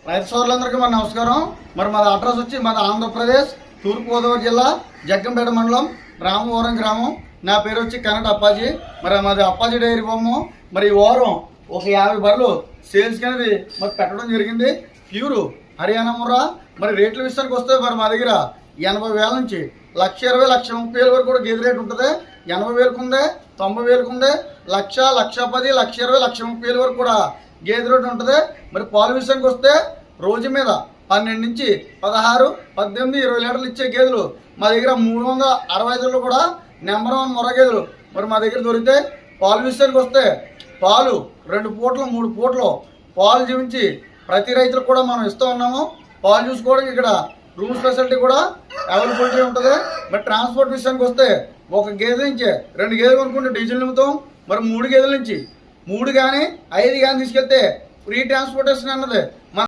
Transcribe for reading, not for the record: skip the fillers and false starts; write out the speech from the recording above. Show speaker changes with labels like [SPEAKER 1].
[SPEAKER 1] రైతు సోదరులందరికీ మన నమస్కారం. మరి మాది అడ్రస్ వచ్చి మాది ఆంధ్రప్రదేశ్ తూర్పుగోదావరి జిల్లా జగ్గంపేట మండలం రామవరం గ్రామం. నా పేరు వచ్చి కనట అప్పాజీ. మరి మాది అప్పాజీ డైరీ బొమ్మ. మరి ఈ వారం ఒక 50 బర్రెలు సేల్స్కి అనేది మరి పెట్టడం జరిగింది. ప్యూరు హర్యానా ముర్రా. మరి రేట్ల విషయానికి వస్తే మరి మా దగ్గర 80,000 నుంచి 1,20,000, 1,30,000 వరకు కూడా గేదె రేట్ ఉంటుంది. 80,000కు ఉంది, 90,000కు ఉంది, 1,00,000, 1,10,000, 1,20,000, 1,30,000 వరకు కూడా గేదె రేట్ ఉంటుంది. మరి పాలు విషయానికి వస్తే రోజు మీద 12 నుంచి 16, 18, 20 లీటర్లు ఇచ్చే గేదెలు మా దగ్గర 365 కూడా నెంబర్ 1 మొర గేదెలు మరి మా దగ్గర దొరికితే. పాలు విషయానికి వస్తే పాలు 2 పూటలు 3 పూటలు పాలు జీవించి ప్రతి రైతులకు కూడా మనం ఇస్తూ ఉన్నాము. పాలు చూసుకోవడానికి ఇక్కడ రూమ్ ఫెసిలిటీ కూడా అవైలబిలిటీ ఉంటుంది. మరి ట్రాన్స్పోర్ట్ విషయానికి వస్తే ఒక గేదె నుంచి 2 గేదెలు కొనుక్కుంటే డీజిల్ నింపుతాం. మరి 3 గేదెల నుంచి 3 కానీ 5 కానీ తీసుకెళ్తే ఫ్రీ ట్రాన్స్పోర్టేషన్ అన్నది